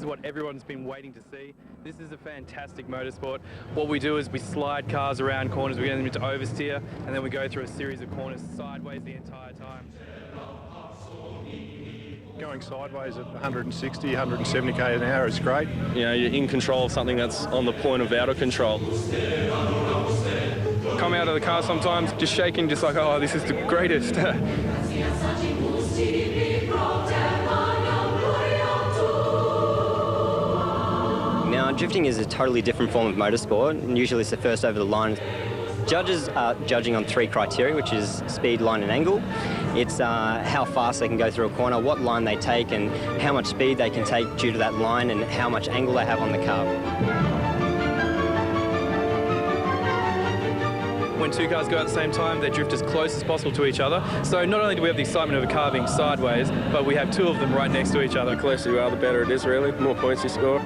is what everyone's been waiting to see. This is a fantastic motorsport. What we do is we slide cars around corners, we get them into oversteer, and then we go through a series of corners sideways the entire time. Going sideways at 160, 170 k an hour is great. You know, you're in control of something that's on the point of out of control. Come out of the car sometimes just shaking, just like, oh, this is the greatest. Now, drifting is a totally different form of motorsport, and usually it's the first over the line. Judges are judging on 3 criteria, which is speed, line and angle. It's how fast they can go through a corner, what line they take, and how much speed they can take due to that line, and how much angle they have on the car. When 2 cars go at the same time, they drift as close as possible to each other. So not only do we have the excitement of a car being sideways, but we have 2 of them right next to each other. The closer you are, the better it is, really. The more points you score.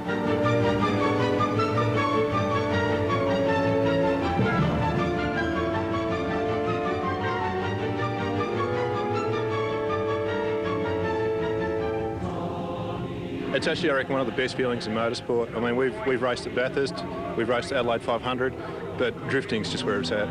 It's actually, I reckon, one of the best feelings in motorsport. I mean, we've raced at Bathurst, we've raced at Adelaide 500, but drifting's just where it's at.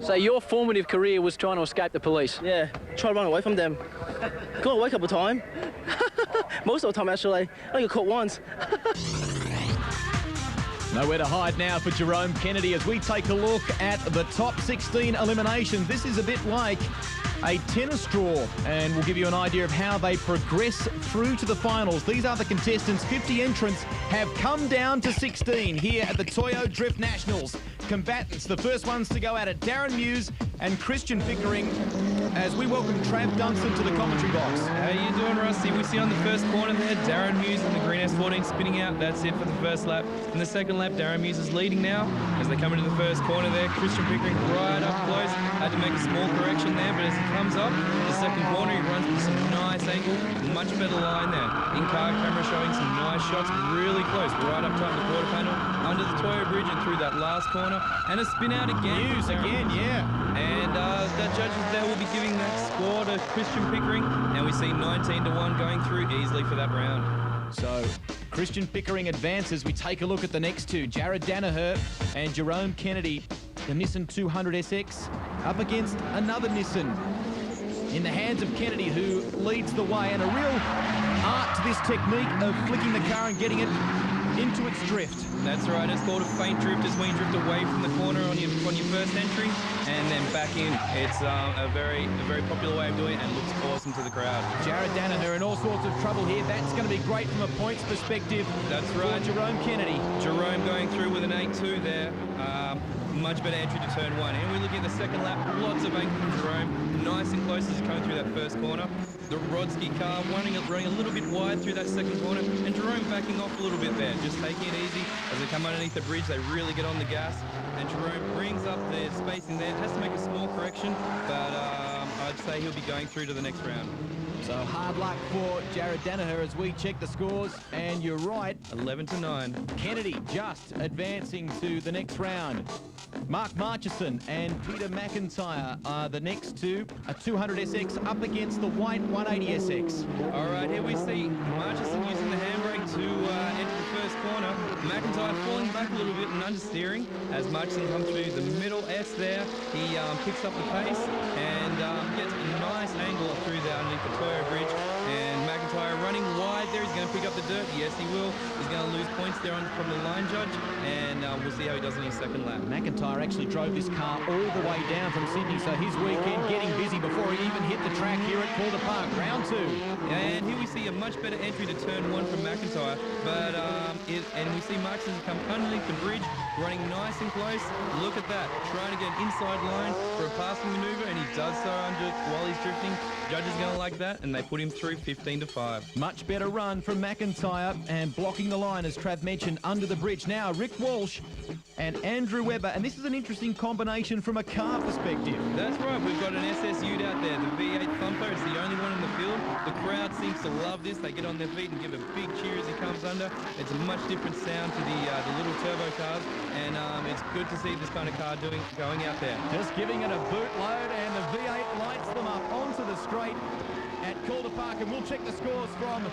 So your formative career was trying to escape the police? Yeah, try to run away from them. Got away a couple of times. Most of the time, actually. I only got caught once. Nowhere to hide now for Jerome Kennedy as we take a look at the top 16 eliminations. This is a bit like a tennis draw, and we'll give you an idea of how they progress through to the finals. These are the contestants. 50 entrants have come down to 16 here at the Toyo Drift Nationals. Combatants, the first ones to go at it, Darren Muse and Christian Pickering, as we welcome Trav Dunstan to the commentary box. How you doing, Rusty? We see on the first corner there, Darren Muse in the green S14 spinning out. That's it for the first lap. In the second lap, Darren Muse is leading now as they come into the first corner there. Christian Pickering right up close. Had to make a small correction there, but as he comes up the second corner, he runs with some nice angle, much better line there. In-car camera showing some nice shots, really close, right up top of the quarter panel, under the Toyo Bridge and through that last corner, and a spin out again. Muse again, yeah. And that judges there will be giving that score to Christian Pickering, and we see 19-1 going through easily for that round. So Christian Pickering advances. We take a look at the next 2, Jared Danaher and Jerome Kennedy. The Nissan 200SX up against another Nissan in the hands of Kennedy, who leads the way, and a real art to this technique of flicking the car and getting it into its drift. That's right, it's called a feint drift. It's when you drift away from the corner on your first entry and then back in. It's a very popular way of doing it and looks awesome to the crowd. Jared Danaher in all sorts of trouble here. That's going to be great from a points perspective. That's right. For Jerome Kennedy. Jerome going through with an 8-2 there. Much better entry to turn 1. And we're looking at the second lap, lots of angle from Jerome. Nice and close as he's coming through that first corner. The Rodsky car running a little bit wide through that second corner, and Jerome backing off a little bit there, just taking it easy. As they come underneath the bridge, they really get on the gas, and Jerome brings up the spacing there. Has to make a small correction, but I'd say he'll be going through to the next round. So hard luck for Jared Danaher as we check the scores, and you're right. 11-9. Kennedy just advancing to the next round. Mark Marchison and Peter McIntyre are the next 2. A 200SX up against the white 180SX. All right, here we see Marchison using the handbrake to enter the first corner. McIntyre falling back a little bit and understeering as Marchison comes through the middle S there. He picks up the pace and gets a nice angle through there underneath the Toyo Bridge. And McIntyre running wide there. He's going to pick up the dirt. Yes, he will. He's going to lose points there from the line judge. And we'll see how he does in his second lap. McIntyre actually drove this car all the way down from Sydney, so his weekend getting busy before he even hit the track here at Calder Park. Round 2. And here we see a much better entry to turn 1 from McIntyre. But and we see Marchison come underneath the bridge, running nice and close. Look at that, trying to get an inside line for a passing maneuver, and he does so under while he's drifting. Judges going to like that, and they put him through 15-5. 1:55. Much better run from McIntyre, and blocking the line, as Trav mentioned, under the bridge. Now Rick Walsh and Andrew Webber, and this is an interesting combination from a car perspective. That's right, we've got an SS Ute out there, the V8 Thumper. It's the only one in the field. The crowd seems to love this. They get on their feet and give a big cheer as he comes under. It's a much different sound to the little turbo cars, and it's good to see this kind of car going out there. Just giving it a bootload, and the V8 lights them up onto the straight at Calder Park, and we'll check the scores from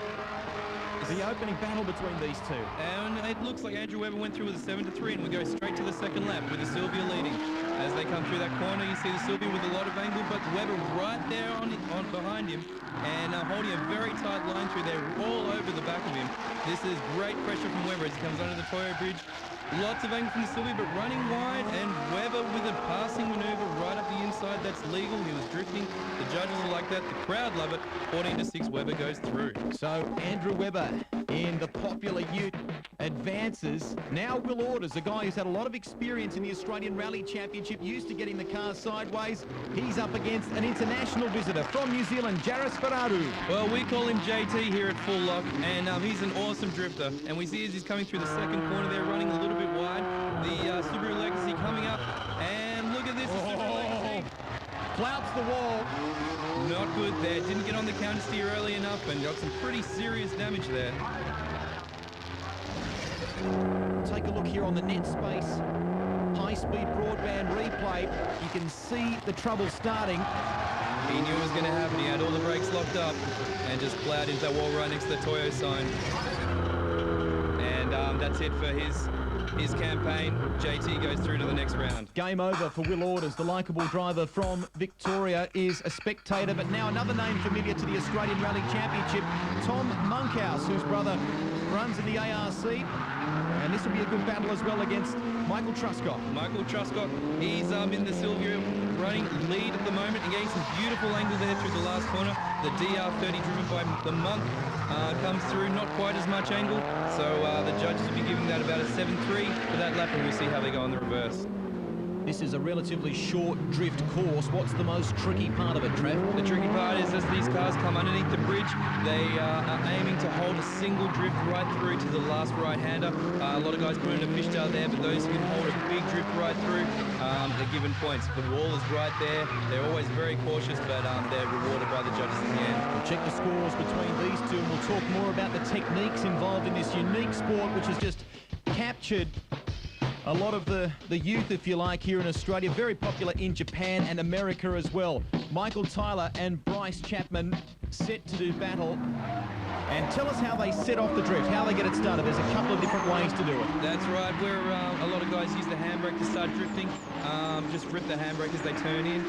the opening battle between these two. And it looks like Andrew Webber went through with a 7-3, and we go straight to the second lap with the Sylvia leading. As they come through that corner, you see the Sylvia with a lot of angle, but Webber right there on behind him, and holding a very tight line through there, all over the back of him. This is great pressure from Webber as he comes under the Toyo Bridge. Lots of angle from the Sylvia, but running wide, and Webber with a passing manoeuvre right up the inside. That's legal. He was drifting. The judges are like that. The crowd love it. 14-6, Webber goes through. So Andrew Webber in the popular Ute advances. Now Will Orders, a guy who's had a lot of experience in the Australian Rally Championship, used to getting the car sideways. He's up against an international visitor from New Zealand, Jaris Ferraru. Well, we call him JT here at Full Lock, and he's an awesome drifter. And we see as he's coming through the second corner there, running a little bit wide. The Subaru Legacy coming up, and look at this. Flouts the wall. Not good there. Didn't get on the counter steer early enough and got some pretty serious damage there. Take a look here on the net space. High-speed broadband replay. You can see the trouble starting. He knew it was going to happen. He had all the brakes locked up and just plowed into that wall right next to the Toyo sign. And that's it for his campaign. JT goes through to the next round. Game over for Will Orders. The likeable driver from Victoria is a spectator, but now another name familiar to the Australian Rally Championship, Tom Monkhouse, whose brother runs in the ARC. And this will be a good battle as well against Michael Truscott. Michael Truscott, he's in the Sylvia running lead at the moment and getting some beautiful angle there through the last corner. The DR30 driven by the Monk comes through, not quite as much angle. So the judges will be giving that about a 7-3 for that lap, and we'll see how they go on the reverse. This is a relatively short drift course. What's the most tricky part of it, Trev? The tricky part is as these cars come underneath the bridge, they are aiming to hold a single drift right through to the last right-hander. A lot of guys put in a fishtail there, but those who can hold a big drift right through, they're given points. The wall is right there. They're always very cautious, but they're rewarded by the judges in the end. We'll check the scores between these two, and we'll talk more about the techniques involved in this unique sport, which has just captured a lot of the youth, if you like, here in Australia. Very popular in Japan and America as well. Michael Tyler and Bryce Chapman set to do battle. And tell us how they set off the drift, how they get it started. There's a couple of different ways to do it. That's right. Where a lot of guys use the handbrake to start drifting. Just rip the handbrake as they turn in.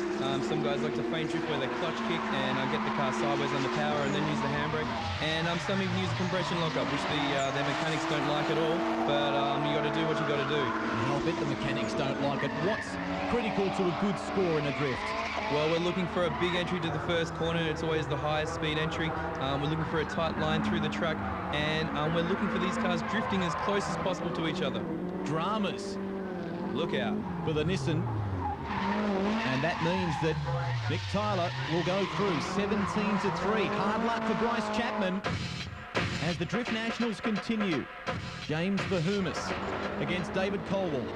Some guys like to feint drift where they clutch kick and get the car sideways under power and then use the handbrake. And some even use a compression lockup, which their mechanics don't like at all. But you got to do what you got to do. I'll bet the mechanics don't like it. What's critical to a good score in a drift? Well, we're looking for a big entry to the first corner. It's always the highest speed entry. We're looking for a tight line through the track, and we're looking for these cars drifting as close as possible to each other. Dramas. Look out. For the Nissan. And that means that Mick Tyler will go through 17-3. Hard luck for Bryce Chapman as the Drift Nationals continue. James Vahoumis against David Colwell.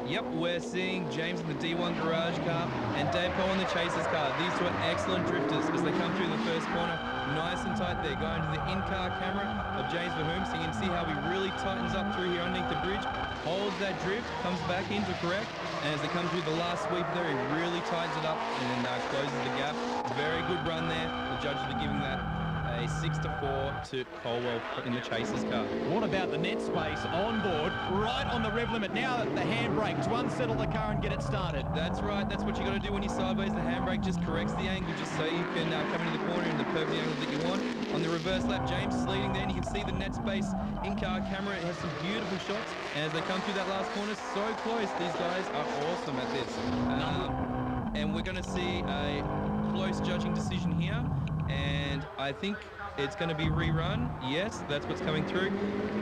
Yep, we're seeing James in the D1 garage car and Dave Cole in the Chasers car. These two are excellent drifters as they come through the first corner. Nice and tight there. Going to the in-car camera of James Vahoumis. So you can see how he really tightens up through here underneath the bridge. Holds that drift, comes back in to correct. And as they come through the last sweep there, he really tightens it up and closes the gap. Very good run there. The judges will be giving that a 6-4 to Colwell in the Chasers car. What about the net space on board, right on the rev limit? Now the handbrake to unsettle the car and get it started. That's right. That's what you got to do when you're sideways. The handbrake just corrects the angle just so you can come into the corner in the perfect angle that you want. On the reverse lap, James is leading there, and you can see the net space in-car camera. It has some beautiful shots. And as they come through that last corner, so close. These guys are awesome at this. And we're going to see a close judging decision here. And I think it's going to be rerun. Yes, that's what's coming through.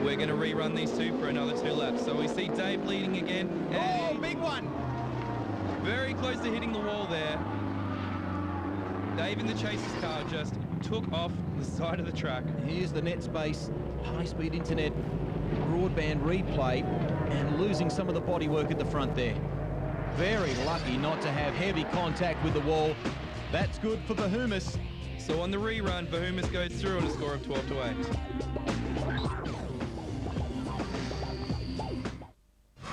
We're going to rerun these two for another 2 laps. So we see Dave leading again. Oh, big one! Very close to hitting the wall there. Dave in the Chasers car just took off the side of the track. Here's the net space, high-speed internet, broadband replay, and losing some of the bodywork at the front there. Very lucky not to have heavy contact with the wall. That's good for Vahoumis. So on the rerun, Vahoumis goes through on a score of 12-8.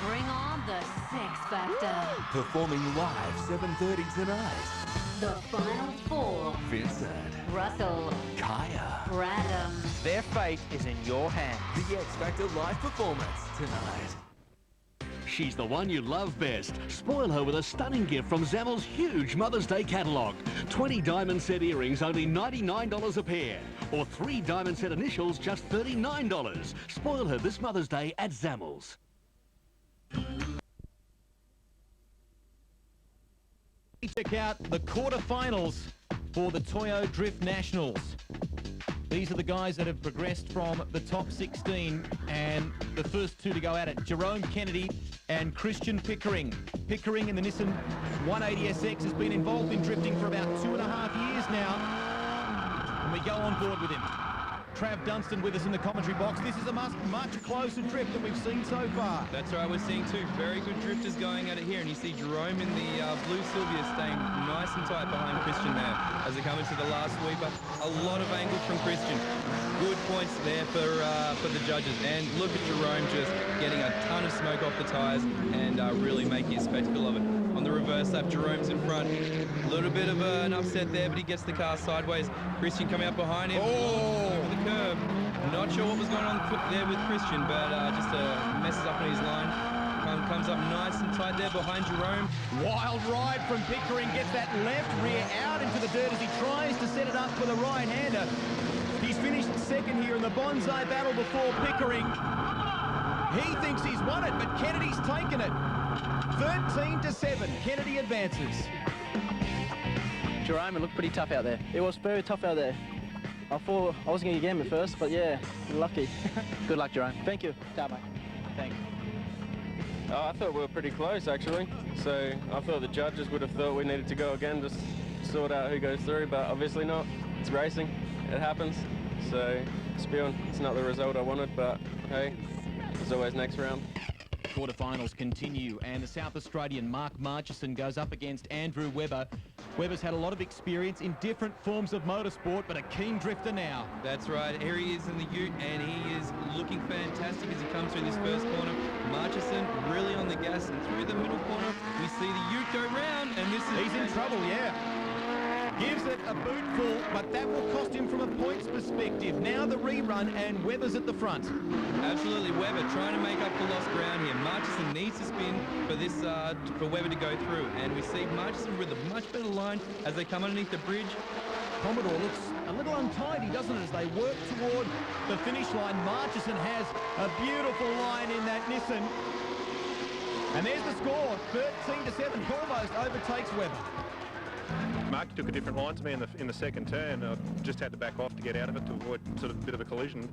Bring on the Sex Factor. Performing live 7:30 tonight. The Final Four. Vincent. Russell. Kaya. Random. Their fate is in your hands. The X Factor live performance tonight. She's the one you love best. Spoil her with a stunning gift from Zammel's huge Mother's Day catalogue. 20 diamond set earrings, only $99 a pair. Or 3 diamond set initials, just $39. Spoil her this Mother's Day at Zammel's. Check out the quarterfinals for the Toyo Drift Nationals. These are the guys that have progressed from the top 16, and the first two to go at it, Jerome Kennedy and Christian Pickering. Pickering in the Nissan 180SX has been involved in drifting for about 2.5 years now, and we go on board with him. Trav Dunstan with us in the commentary box. This is a much closer drift than we've seen so far. That's right, we're seeing two very good drifters going at it here, and you see Jerome in the blue Sylvia staying nice and tight behind Christian there as they come into the last sweeper. A lot of angle from Christian. Good points there for the judges, and look at Jerome just getting a ton of smoke off the tyres and really making a spectacle of it. On the reverse lap, Jerome's in front. A little bit of an upset there, but he gets the car sideways. Christian coming up behind him. Oh! The curb. Not sure what was going on there with Christian, but just messes up on his line. Comes up nice and tight there behind Jerome. Wild ride from Pickering, gets that left rear out into the dirt as he tries to set it up for the right-hander. He's finished second here in the bonsai battle before Pickering. He thinks he's won it, but Kennedy's taken it. 13-7, Kennedy advances. Jerome, it looked pretty tough out there. It was very tough out there. I thought I wasn't going to get him at first, but yeah, lucky. Good luck, Jerome. Thank you. Ta, mate. Thanks. I thought we were pretty close, actually. So I thought the judges would have thought we needed to go again, just sort out who goes through, but obviously not. It's racing. It happens. So spewing, it's not the result I wanted, but hey, there's always next round. Quarterfinals continue, and the South Australian Mark Marchison goes up against Andrew Webber. Webber's had a lot of experience in different forms of motorsport, but a keen drifter now. That's right, here he is in the ute, and he is looking fantastic as he comes through this first corner. Marchison really on the gas, and through the middle corner, we see the ute go round, and this is... He's in trouble, yeah. Gives it a bootful, but that will cost him from a points perspective. Now the rerun, and Webber's at the front. Absolutely, Webber trying to make up for lost ground here. Marchison needs to spin for this for Webber to go through, and we see Marchison with a much better line as they come underneath the bridge. Commodore looks a little untidy, doesn't it, as they work toward the finish line. Marchison has a beautiful line in that Nissan. And there's the score, 13-7, almost overtakes Webber. Mark took a different line to me in the second turn. I just had to back off to get out of it to avoid sort of a bit of a collision,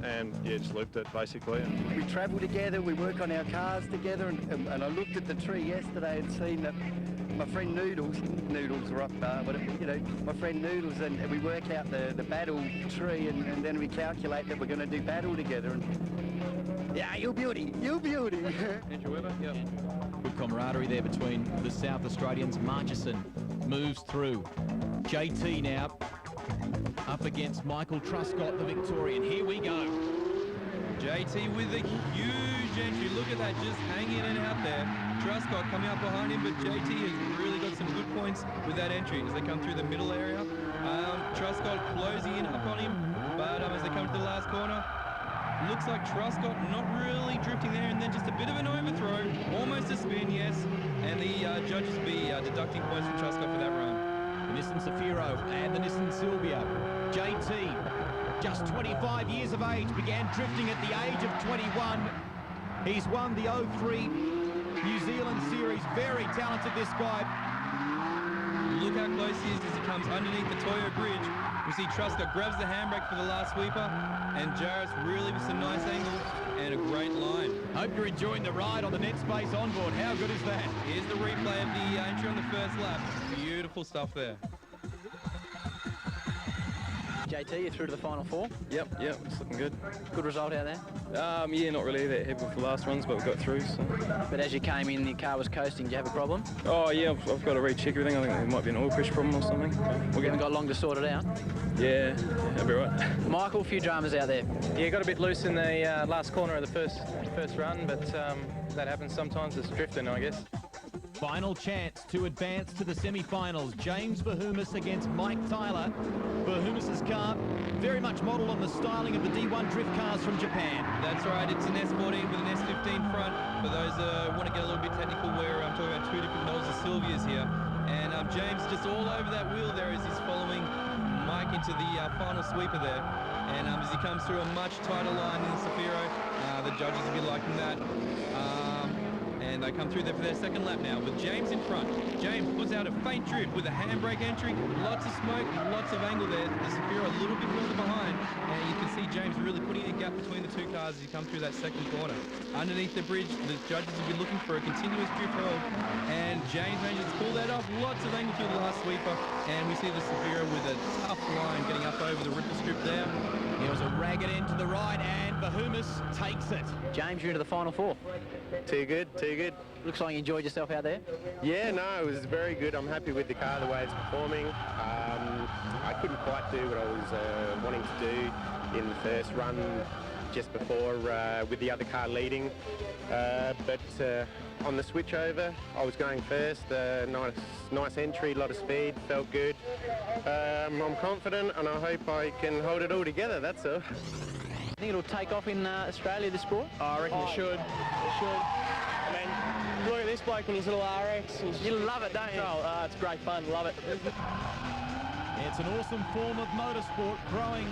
and yeah, just looped it basically. We travel together, we work on our cars together, and I looked at the tree yesterday and seen that my friend Noodles are up there, but you know, my friend Noodles, and we work out the battle tree, and then we calculate that we're going to do battle together. And yeah, you beauty. Andrew Webber, yep. Good camaraderie there between the South Australians. Marchison moves through. JT now up against Michael Truscott, the Victorian. Here we go. JT with a huge entry. Look at that, just hanging in and out there. Truscott coming up behind him, but JT has really got some good points with that entry as they come through the middle area. Truscott closing in up on him, but as they come to the last corner, looks like Truscott not really drifting there, and then just a bit of an overthrow, almost a spin, yes, and the judges will be deducting points from Truscott for that run. The Nissan Zafiro and the Nissan Silvia. JT, just 25 years of age, began drifting at the age of 21. He's won the 03 New Zealand Series. Very talented, this guy. Look how close he is as he comes underneath the Toyo Bridge. We see Truscott grabs the handbrake for the last sweeper, and Jarrett's really with some nice angles and a great line. Hope you're enjoying the ride on the net space onboard. How good is that? Here's the replay of the entry on the first lap. Beautiful stuff there. JT, you're through to the final four. Yep, it's looking good. Good result out there. Yeah, not really that heavy for the last runs, but we got through. So. But as you came in, the car was coasting. Do you have a problem? Oh yeah, I've got to recheck everything. I think there might be an oil pressure problem or something. We haven't got long to sort it out. Yeah, that'll be right. Michael, a few dramas out there. Yeah, got a bit loose in the last corner of the first run, but that happens sometimes. It's drifting, I guess. Final chance to advance to the semi-finals. James Vahoumis against Mike Tyler. Vahoumis' car very much modelled on the styling of the D1 drift cars from Japan. That's right, it's an S14 with an S15 front. For those who want to get a little bit technical, I'm talking about two different models of Sylvias here. And James just all over that wheel there as he's following Mike into the final sweeper there. And as he comes through a much tighter line in the Safiro, the judges will be liking that. And they come through there for their second lap now with James in front. James puts out a faint drift with a handbrake entry, lots of smoke, lots of angle there. The Safiro a little bit further behind, and you can see James really putting a gap between the two cars as you come through that second corner. Underneath the bridge, the judges will be looking for a continuous drift hold, and James manages to pull that off. Lots of angle through the last sweeper, and we see the Safiro with a tough line getting up over the ripple strip there. There was a ragged end to the right, and Vahoumis takes it. James, you're into the final four. Too good, too good. Looks like you enjoyed yourself out there. Yeah, no, it was very good. I'm happy with the car, the way it's performing. I couldn't quite do what I was wanting to do in the first run just before with the other car leading. But on the switch over, I was going first. Nice entry, a lot of speed, felt good. I'm confident and I hope I can hold it all together, that's all. Think it'll take off in Australia, this sport? I reckon it should. It should. I mean, look at this bloke in his little RX. You love it, don't you? Oh, it's great fun. Love it. It's an awesome form of motorsport, growing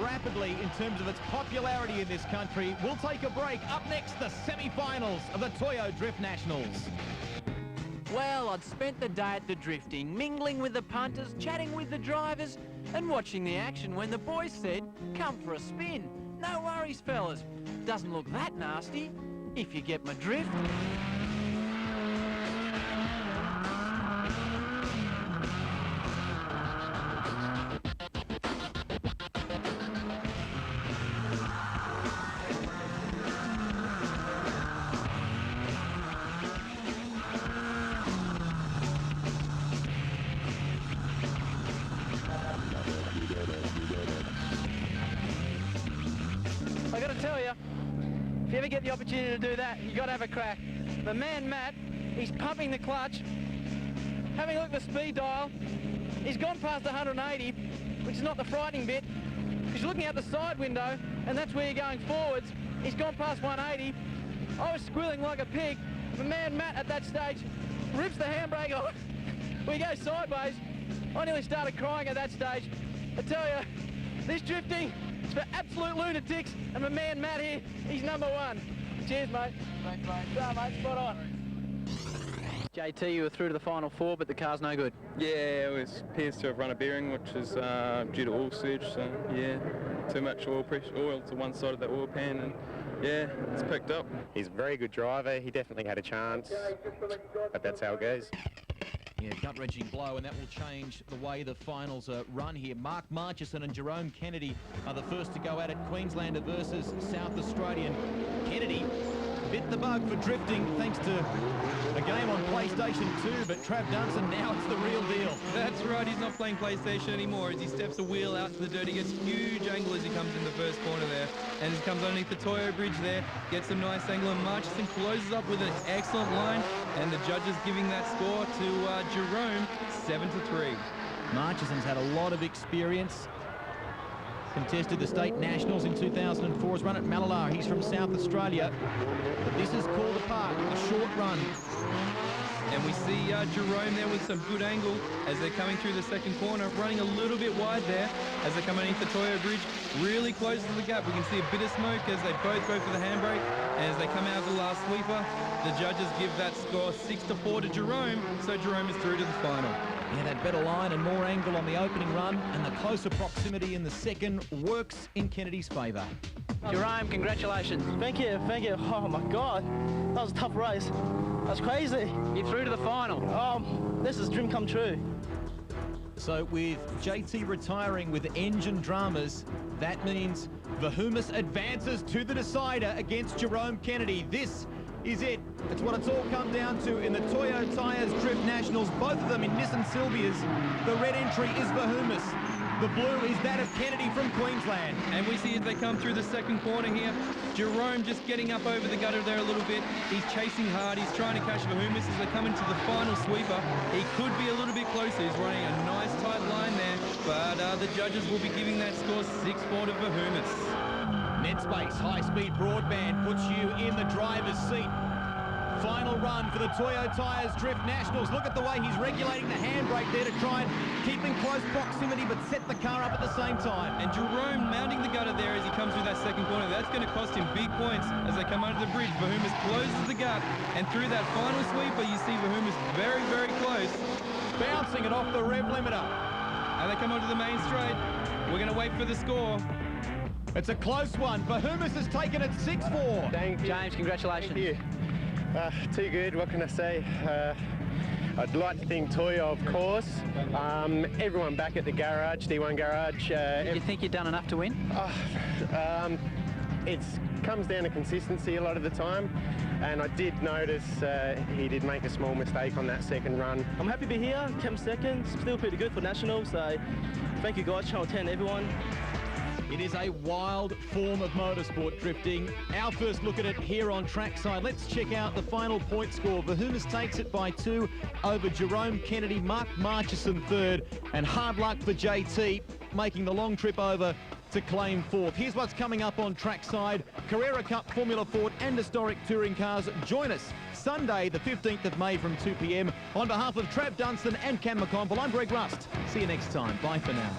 rapidly in terms of its popularity in this country. We'll take a break. Up next, the semi-finals of the Toyo Drift Nationals. Well, I'd spent the day at the drifting, mingling with the punters, chatting with the drivers, and watching the action when the boys said, "Come for a spin." No worries, fellas. Doesn't look that nasty, if you get my drift. I got to tell you, if you ever get the opportunity to do that, you got to have a crack. The man Matt, he's pumping the clutch, having a look at the speed dial. He's gone past 180, which is not the frightening bit. He's looking out the side window, and that's where you're going forwards. He's gone past 180. I was squealing like a pig. The man Matt at that stage rips the handbrake off. We go sideways. I nearly started crying at that stage. I tell you, this drifting, it's for absolute lunatics, and my man Matt here, he's number one. Cheers, mate. Thanks, mate. Yeah, mate, spot on. JT, you were through to the final four, but the car's no good. Yeah, it appears to have run a bearing, which is due to oil surge. So yeah, too much oil to one side of the oil pan, and yeah, it's picked up. He's a very good driver. He definitely had a chance, but that's how it goes. Yeah, gut-wrenching blow, and that will change the way the finals are run here. Mark Marchison and Jerome Kennedy are the first to go at it. Queenslander versus South Australian. Kennedy bit the bug for drifting thanks to a game on PlayStation 2, but Trav Dunson, now it's the real deal. That's right, he's not playing PlayStation anymore as he steps the wheel out to the dirt. He gets huge angle as he comes in the first corner there. And he comes underneath the Toyo bridge there, gets some nice angle, and Marchison closes up with an excellent line. And the judges giving that score to Jerome, 7-3. Marchison's had a lot of experience. Contested the state nationals in 2004, has run at Malalar. He's from South Australia. But this is called apart, a short run. And we see Jerome there with some good angle as they're coming through the second corner, running a little bit wide there as they come underneath the Toyo bridge, really close to the gap. We can see a bit of smoke as they both go for the handbrake. And as they come out of the last sweeper, the judges give that score 6-4 to Jerome, so Jerome is through to the final. Yeah, that better line and more angle on the opening run, and the closer proximity in the second works in Kennedy's favour. Jerome, congratulations. Thank you, thank you. Oh my God, that was a tough race. That's crazy. You're through to the final. This is a dream come true. So with JT retiring with engine dramas, that means Vahoumis advances to the decider against Jerome Kennedy. This is it. It's what it's all come down to in the Toyo Tyres Drift Nationals, both of them in Nissan Silvias. The red entry is Vahoumis. The blue is that of Kennedy from Queensland. And we see as they come through the second corner here, Jerome just getting up over the gutter there a little bit. He's chasing hard. He's trying to catch Vahoumis as they come into the final sweeper. He could be a little bit closer. He's running a nice tight line there, but the judges will be giving that score 6-4 to Vahoumis. Netspace high-speed broadband puts you in the driver's seat. Final run for the Toyo Tyres Drift Nationals. Look at the way he's regulating the handbrake there to try and keep in close proximity but set the car up at the same time. And Jerome mounting the gutter there as he comes through that second corner. That's going to cost him big points as they come under the bridge. Vahoumis closes the gap, and through that final sweeper you see Vahoumis very, very close. Bouncing it off the rev limiter. And they come onto the main straight. We're going to wait for the score. It's a close one. Vahoumis has taken it 6-4. Thank you. James, congratulations. Thank you. Too good, what can I say? I'd like to thank Toyo, of course. Everyone back at the garage, D1 garage. Did you think you'd done enough to win? It comes down to consistency a lot of the time, and I did notice he did make a small mistake on that second run. I'm happy to be here, came second, still pretty good for Nationals. So thank you guys, Channel 10, everyone. It is a wild form of motorsport, drifting. Our first look at it here on trackside. Let's check out the final point score. Vahoumis takes it by 2 over Jerome Kennedy, Mark Marchison third, and hard luck for JT, making the long trip over to claim fourth. Here's what's coming up on trackside. Carrera Cup, Formula Ford and historic touring cars. Join us Sunday the 15th of May from 2 p.m. On behalf of Trav Dunstan and Cam McConville, I'm Greg Rust. See you next time. Bye for now.